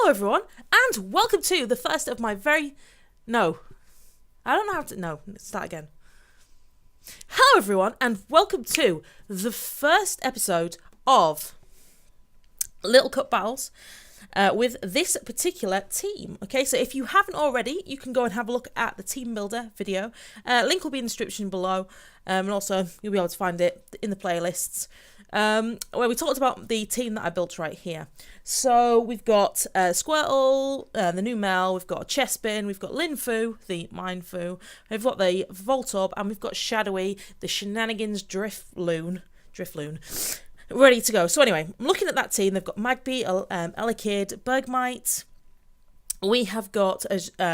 Hello everyone, and welcome to the first of my No. I don't know how to... No, let's start again. Hello everyone, and welcome to the first episode of Little Cup Battles with this particular team. Okay, so if you haven't already, you can go and have a look at the Team Builder video. Link will be in the description below, and also you'll be able to find it in the playlists. Where we talked about the team that I built right here. So we've got Squirtle, the new Mel, we've got Chespin, we've got Linfu, the Mindfu, we've got the Voltorb, and we've got Shadowy, the Shenanigans Drifloon, ready to go. So anyway, I'm looking at that team. They've got Magby, Elekid, Bergmite. We have got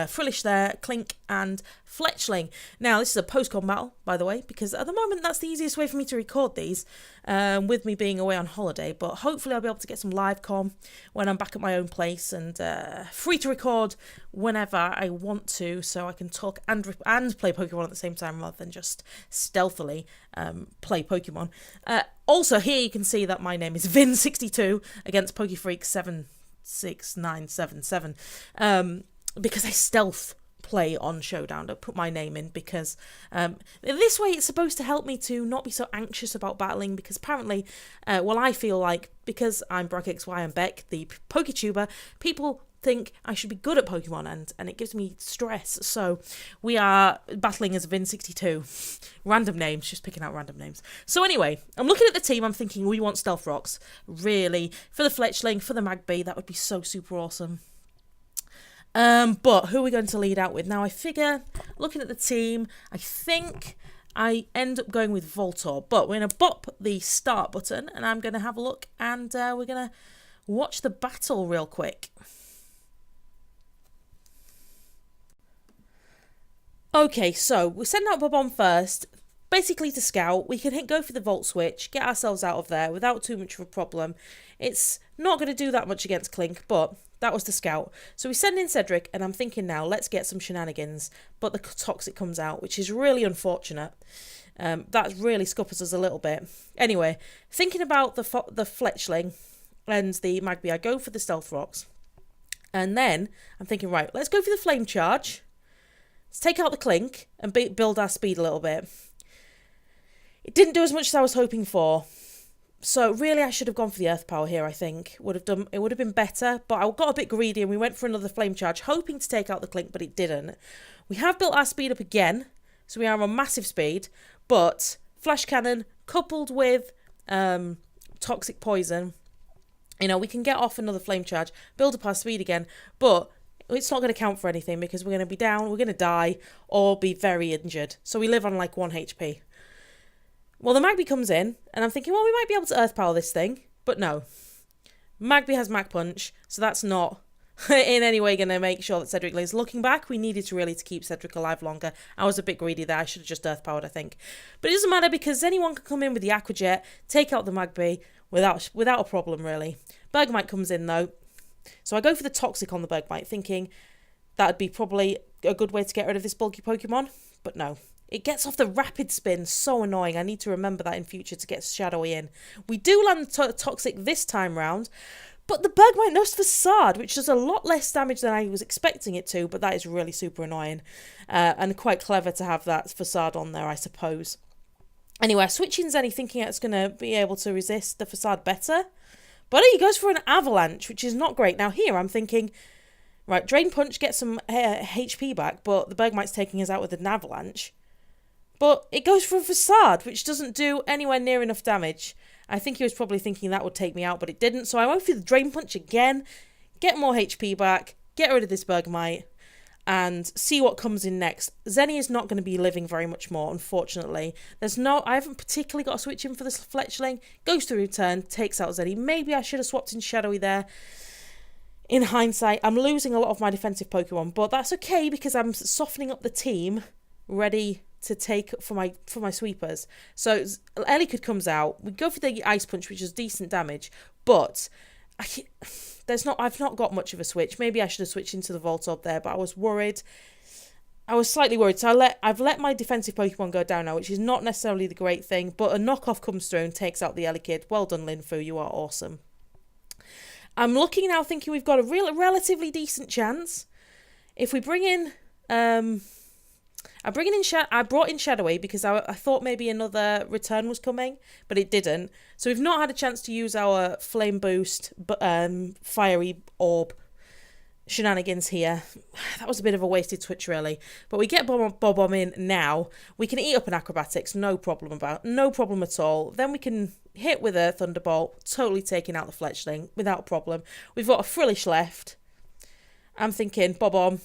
Frillish there, Clink, and Fletchling. Now, this is a post-con battle, by the way, because at the moment that's the easiest way for me to record these, with me being away on holiday. But hopefully I'll be able to get some live com when I'm back at my own place and free to record whenever I want to, so I can talk and play Pokemon at the same time rather than just stealthily play Pokemon. Also, here you can see that my name is Vin62 against PokeFreak7. 6977 because I stealth play on Showdown. I put my name in because this way it's supposed to help me to not be so anxious about battling, because apparently I feel like because I'm Burakki-xy and Beck, the PokeTuber, people think I should be good at Pokemon and it gives me stress. So we are battling as Vin62. Random names, just picking out random names. So anyway, I'm looking at the team, I'm thinking we want Stealth Rocks, really. For the Fletchling, for the Magby, that would be so super awesome. But who are we going to lead out with? Now I figure, looking at the team, I think I end up going with Voltorb. But we're going to bop the start button and I'm going to have a look and we're going to watch the battle real quick. Okay, so we're sending out Bob-omb first, basically to scout. We can go for the Volt Switch, get ourselves out of there without too much of a problem. It's not going to do that much against Clink, but that was to scout. So we send in Cedric, and I'm thinking now, let's get some shenanigans, but the Toxic comes out, which is really unfortunate. That really scuppers us a little bit. Anyway, thinking about the Fletchling and the Magby, I go for the Stealth Rocks. And then I'm thinking, right, let's go for the Flame Charge. Let's take out the Clink and build our speed a little bit. It didn't do as much as I was hoping for. So really I should have gone for the Earth Power here, I think. It would have been better, but I got a bit greedy and we went for another Flame Charge, hoping to take out the Clink, but it didn't. We have built our speed up again, so we are on massive speed, but Flash Cannon coupled with Toxic Poison, you know, we can get off another Flame Charge, build up our speed again, but it's not going to count for anything because we're going to be down, we're going to die, or be very injured. So we live on like 1 HP. Well, the Magby comes in, and I'm thinking, well, we might be able to Earth Power this thing. But no. Magby has Mach Punch, so that's not in any way going to make sure that Cedric lives. Looking back, we needed to keep Cedric alive longer. I was a bit greedy there. I should have just Earth Powered, I think. But it doesn't matter because anyone can come in with the Aqua Jet, take out the Magby without a problem, really. Bergmite comes in, though. So I go for the Toxic on the Bergmite, thinking that would be probably a good way to get rid of this bulky Pokemon. But no. It gets off the Rapid Spin. So annoying. I need to remember that in future to get Shadowy in. We do land Toxic this time round. But the Bergmite knows Facade, which does a lot less damage than I was expecting it to. But that is really super annoying. And quite clever to have that Facade on there, I suppose. Anyway, I switch in Zeni thinking it's going to be able to resist the Facade better. But he goes for an Avalanche, which is not great. Now here I'm thinking, right, Drain Punch gets some HP back, but the Bergmite's taking us out with an Avalanche. But it goes for a Facade, which doesn't do anywhere near enough damage. I think he was probably thinking that would take me out, but it didn't. So I went for the Drain Punch again, get more HP back, get rid of this Bergmite, and see what comes in next. Zeni is not going to be living very much more, unfortunately. I haven't particularly got a switch in for this Fletchling. Goes through return, takes out Zeni. Maybe I should have swapped in Shadowy there. In hindsight, I'm losing a lot of my defensive Pokemon, but that's okay because I'm softening up the team, ready to take for my sweepers. So Elekid comes out. We go for the Ice Punch, which is decent damage, but I've not got much of a switch. Maybe I should have switched into the Voltorb there, but I was worried. I was slightly worried. So I've let my defensive Pokemon go down now, which is not necessarily the great thing, but a knockoff comes through and takes out the Elekid. Well done, Linfu. You are awesome. I'm looking now thinking we've got a relatively decent chance. If we bring in... I brought in Shadowy because I thought maybe another return was coming, but it didn't. So we've not had a chance to use our Flame Boost Fiery Orb shenanigans here. That was a bit of a wasted switch, really. But we get Bob-omb in now. We can eat up an Acrobatics, no problem at all. Then we can hit with a Thunderbolt, totally taking out the Fletchling without a problem. We've got a Frillish left. I'm thinking Bob-omb.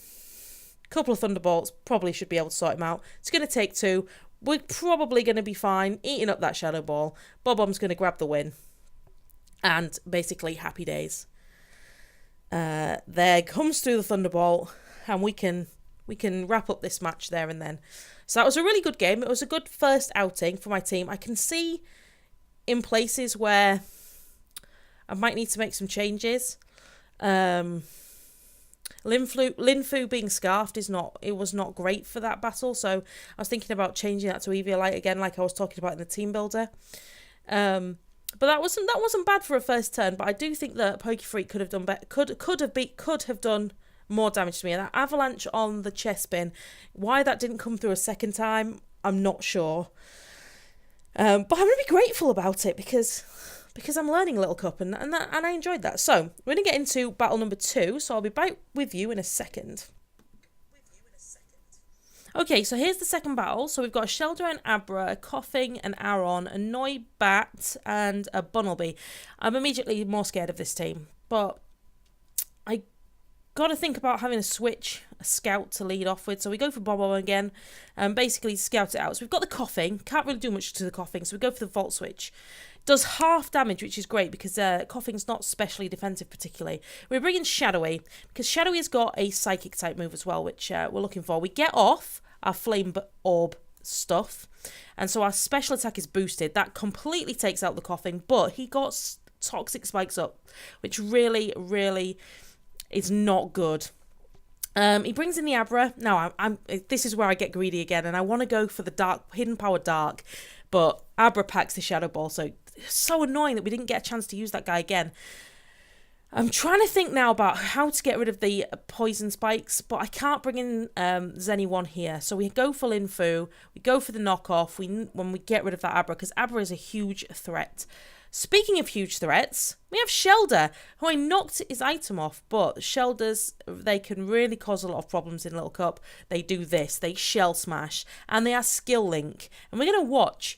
Couple of Thunderbolts, probably should be able to sort him out. It's going to take 2. We're probably going to be fine eating up that Shadow Ball. Bob-omb's going to grab the win. And basically, happy days. There comes through the Thunderbolt, and we can wrap up this match there and then. So that was a really good game. It was a good first outing for my team. I can see in places where I might need to make some changes. Linfu being scarfed was not great for that battle, so I was thinking about changing that to Eviolite again, like I was talking about in the team builder. But that wasn't bad for a first turn. But I do think that Pokefreak could have done better. Could have done more damage to me. And that avalanche on the chest bin, why that didn't come through a second time, I'm not sure. But I'm going to be grateful about it because I'm learning Little Cup and I enjoyed that. So we're going to get into battle number 2. So I'll be back with you in a second. Okay, so here's the second battle. So we've got a Shelder and Abra, a Coughing, an Aron, a Noibat, and a Bunnelby. I'm immediately more scared of this team, but I got to think about having a scout to lead off with. So we go for Bob-omb again, and basically scout it out. So we've got the Coughing. Can't really do much to the Coughing, so we go for the Volt Switch. Does half damage, which is great because Coughing's not specially defensive particularly. We're bringing Shadowy because Shadowy has got a Psychic type move as well, which we're looking for. We get off our Flame Orb stuff, and so our special attack is boosted. That completely takes out the Coughing, but he got Toxic Spikes up, which really, really is not good. He brings in the Abra. Now, this is where I get greedy again, and I want to go for the Hidden Power Dark, but Abra packs the Shadow Ball, so it's so annoying that we didn't get a chance to use that guy again. I'm trying to think now about how to get rid of the Poison Spikes, but I can't bring in Zeni 1 here. So we go for Linfu, we go for the knockoff when we get rid of that Abra, because Abra is a huge threat. Speaking of huge threats, we have Shelder, who I knocked his item off, but Shelders, they can really cause a lot of problems in Little Cup. They do this, they Shell Smash, and they are Skill Link. And we're going to watch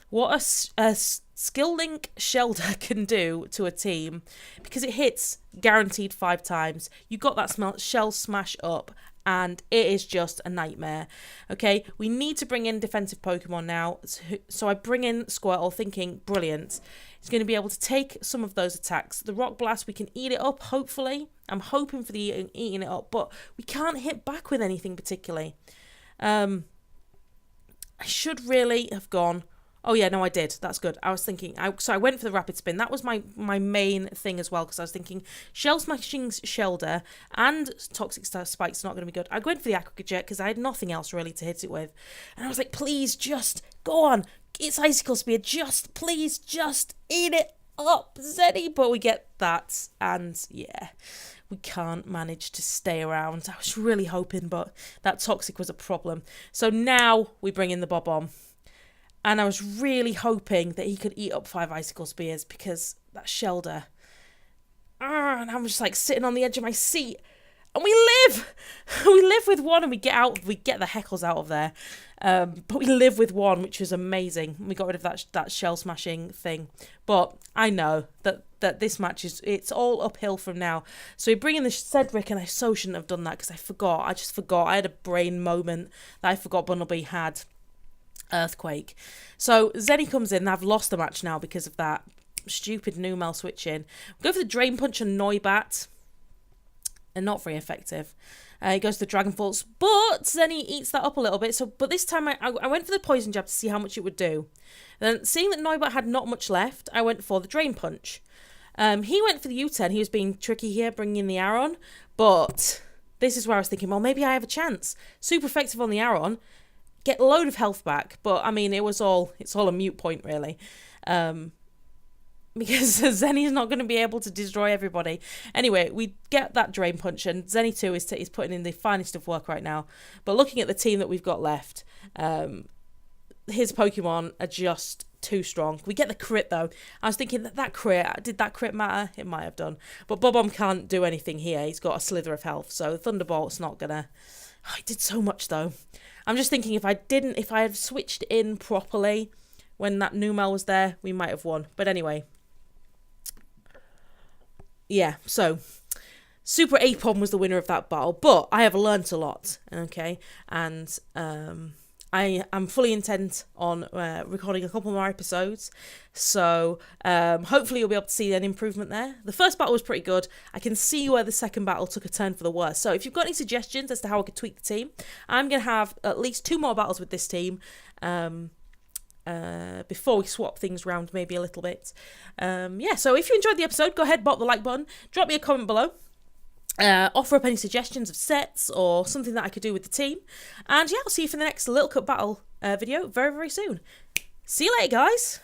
what a Skill Link Shelder can do to a team, because it hits guaranteed 5 times. You got that Shell Smash up, and it is just a nightmare. Okay, we need to bring in defensive Pokemon now. So I bring in Squirtle thinking, brilliant. It's going to be able to take some of those attacks. The Rock Blast, we can eat it up, hopefully. I'm hoping for the eating it up, but we can't hit back with anything particularly. I should really have gone... Oh, yeah, no, I did. That's good. I was thinking... So I went for the Rapid Spin. That was my main thing as well, because I was thinking Shell Smashing Shelder and Toxic Spike's not going to be good. I went for the Aquajet because I had nothing else really to hit it with. And I was like, please, just go on. It's Icicle Spear. Please, just eat it up, Zeni. But we get that, and yeah... We can't manage to stay around. I was really hoping, but that Toxic was a problem. So now we bring in the Bob-omb. And I was really hoping that he could eat up 5 Icicle Spears because that Shelder. And I'm just like sitting on the edge of my seat. And we live! We live with 1 and we get the heckles out of there. But we live with 1, which was amazing. We got rid of that shell smashing thing. But I know that this match it's all uphill from now. So we bring in the Cedric, and I so shouldn't have done that because I forgot. I just forgot. I had a brain moment that I forgot Bunnelby had Earthquake. So Zeni comes in, and I've lost the match now because of that stupid Numel switch-in. We go for the Drain Punch and Noibat. And not very effective. He goes to the Dragon Pulse, but Zeni eats that up a little bit. But this time I went for the Poison Jab to see how much it would do. Then seeing that Noibat had not much left, I went for the Drain Punch. He went for the U-turn. He was being tricky here, bringing in the Aron. But this is where I was thinking, well, maybe I have a chance. Super effective on the Aron. Get a load of health back. But, I mean, it's all a mute point, really. because Zeni's not going to be able to destroy everybody. Anyway, we get that Drain Punch, and Zeni 2 is putting in the finest of work right now. But looking at the team that we've got left, his Pokemon are just too strong. We get the crit, though. I was thinking that crit, did that crit matter? It might have done. But Bob-omb can't do anything here. He's got a slither of health, so Thunderbolt's not going to... Oh, he did so much, though. I'm just thinking if I had switched in properly when that Numel was there, we might have won. But anyway... Yeah, so Super Apom was the winner of that battle, but I have learnt a lot, okay, and I am fully intent on recording a couple more episodes, so hopefully you'll be able to see an improvement there. The first battle was pretty good. I can see where the second battle took a turn for the worse, so if you've got any suggestions as to how I could tweak the team, I'm going to have at least 2 more battles with this team, before we swap things around maybe a little bit. Yeah, so if you enjoyed the episode, go ahead, bop the like button, drop me a comment below, offer up any suggestions of sets or something that I could do with the team, and yeah, I'll see you for the next Little Cup Battle video very, very soon. See you later, guys.